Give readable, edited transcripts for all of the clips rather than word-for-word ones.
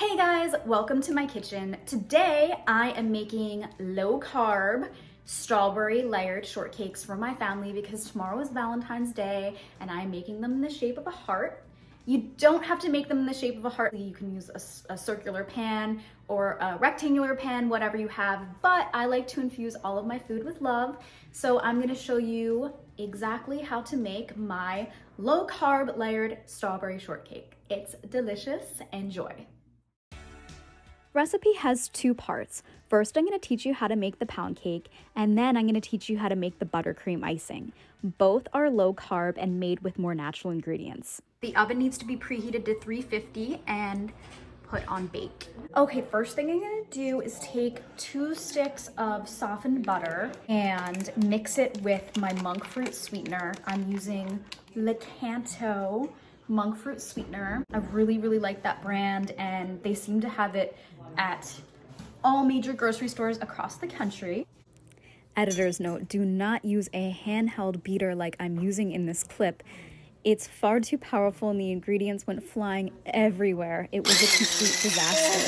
Hey guys, welcome to my kitchen. Today I am making low carb strawberry layered shortcakes for my family because tomorrow is Valentine's Day and I'm making them in the shape of a heart. You don't have to make them in the shape of a heart. You can use a circular pan or a rectangular pan, whatever you have, but I like to infuse all of my food with love. So I'm gonna show you exactly how to make my low carb layered strawberry shortcake. It's delicious. Enjoy. Recipe has two parts. First, I'm going to teach you how to make the pound cake, and then I'm going to teach you how to make the buttercream icing. Both are low carb and made with more natural ingredients. The oven needs to be preheated to 350 and put on bake. Okay, first thing I'm going to do is take 2 sticks of softened butter and mix it with my monk fruit sweetener. I'm using Keto monk fruit sweetener. I really like that brand, and they seem to have it at all major grocery stores across the country. Editor's note, do not use a handheld beater like I'm using in this clip. It's far too powerful and the ingredients went flying everywhere. It was a complete disaster.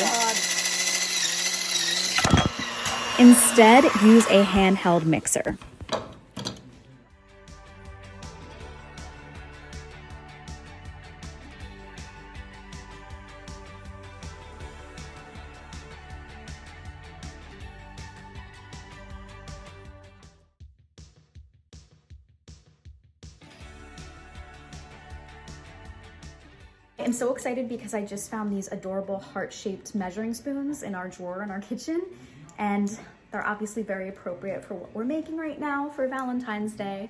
Instead, use a handheld mixer. I'm so excited because I just found these adorable heart-shaped measuring spoons in our drawer in our kitchen, and they're obviously very appropriate for what we're making right now for Valentine's Day.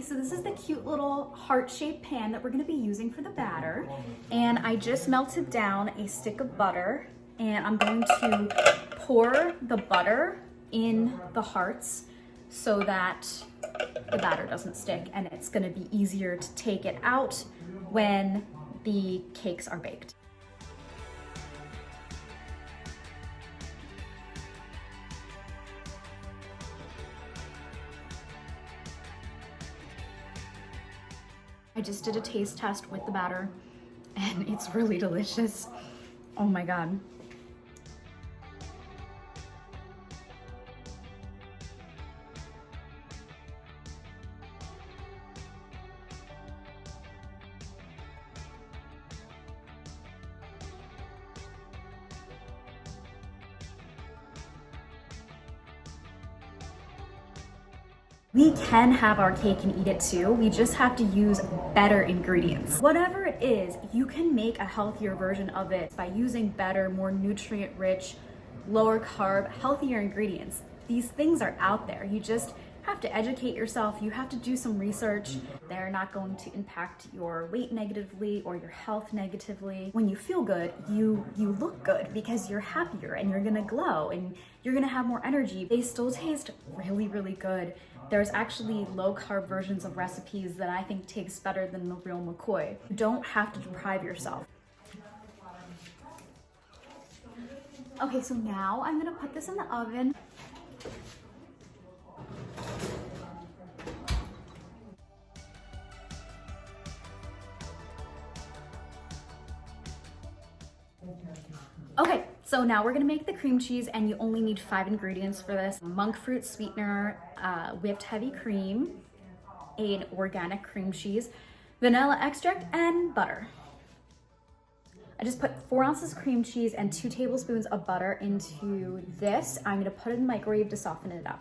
So this is the cute little heart-shaped pan that we're gonna be using for the batter. And I just melted down a stick of butter, and I'm going to pour the butter in the hearts so that the batter doesn't stick, and it's gonna be easier to take it out when the cakes are baked. I just did a taste test with the batter and it's really delicious. Oh my God. We can have our cake and eat it too. We just have to use better ingredients. Whatever it is, you can make a healthier version of it by using better, more nutrient-rich, lower carb, healthier ingredients. These things are out there. You just have to educate yourself. You have to do some research. They're not going to impact your weight negatively or your health negatively. When you feel good, you look good because you're happier and you're gonna glow and you're gonna have more energy. They still taste really good. There's actually low carb versions of recipes that I think taste better than the real McCoy. You don't have to deprive yourself. Okay, so now I'm gonna put this in the oven. Okay, so now we're gonna make the cream cheese, and you only need 5 ingredients for this. Monk fruit sweetener, whipped heavy cream, an organic cream cheese, vanilla extract, and butter. I just put 4 ounces cream cheese and 2 tablespoons of butter into this. I'm gonna put it in the microwave to soften it up.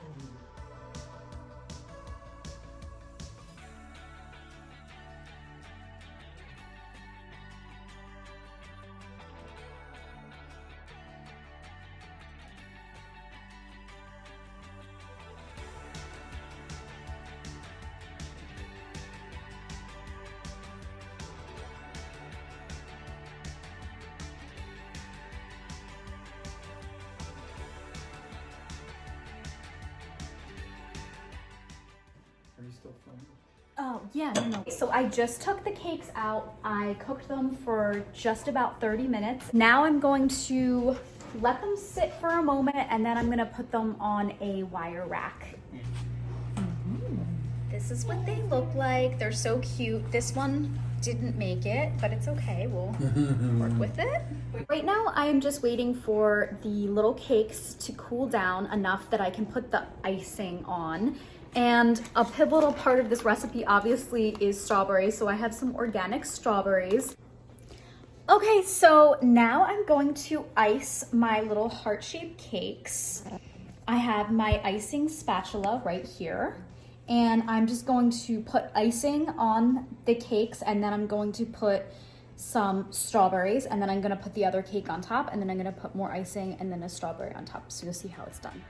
Are you still filming? Oh, yeah, no. So I just took the cakes out. I cooked them for just about 30 minutes. Now I'm going to let them sit for a moment, and then I'm gonna put them on a wire rack. This is what they look like. They're so cute. This one didn't make it, but it's okay. We'll work with it. Right now, I am just waiting for the little cakes to cool down enough that I can put the icing on. And a pivotal part of this recipe obviously is strawberries. So I have some organic strawberries. Okay, so now I'm going to ice my little heart-shaped cakes. I have my icing spatula right here. And I'm just going to put icing on the cakes, and then I'm going to put some strawberries, and then I'm gonna put the other cake on top, and then I'm gonna put more icing and then a strawberry on top. So you'll see how it's done.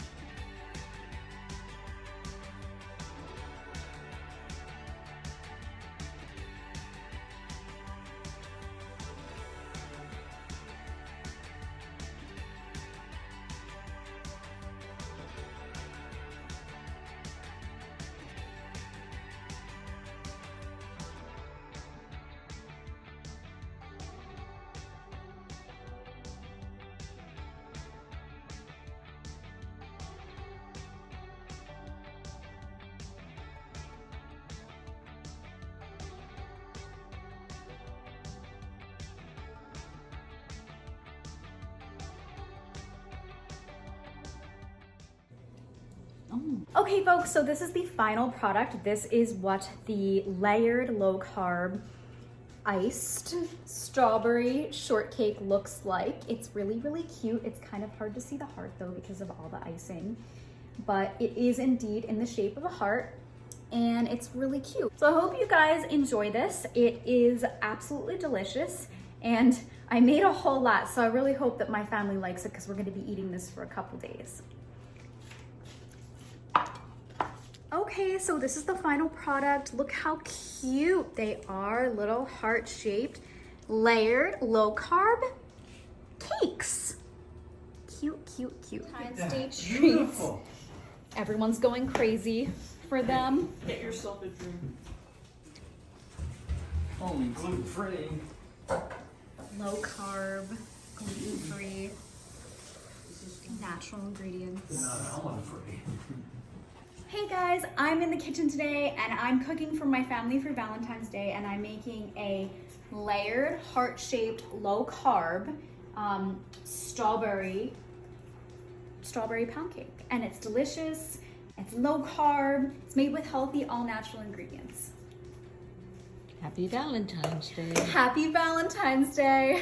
Okay folks, so this is the final product. This is what the layered low carb iced strawberry shortcake looks like. It's really, really cute. It's kind of hard to see the heart though because of all the icing, but it is indeed in the shape of a heart and it's really cute. So I hope you guys enjoy this. It is absolutely delicious and I made a whole lot, so I really hope that my family likes it because we're going to be eating this for a couple days. Okay, so this is the final product. Look how cute they are. Little heart-shaped, layered, low-carb cakes. Cute, cute, cute. Valentine's Day treats. Everyone's going crazy for them. Get yourself a drink. Only gluten-free. Low-carb, gluten-free, natural ingredients. Not almond-free. Hey guys, I'm in the kitchen today and I'm cooking for my family for Valentine's Day, and I'm making a layered heart-shaped low carb strawberry pound cake, and it's delicious. It's low carb. It's made with healthy all natural ingredients. Happy Valentine's Day. Happy Valentine's Day.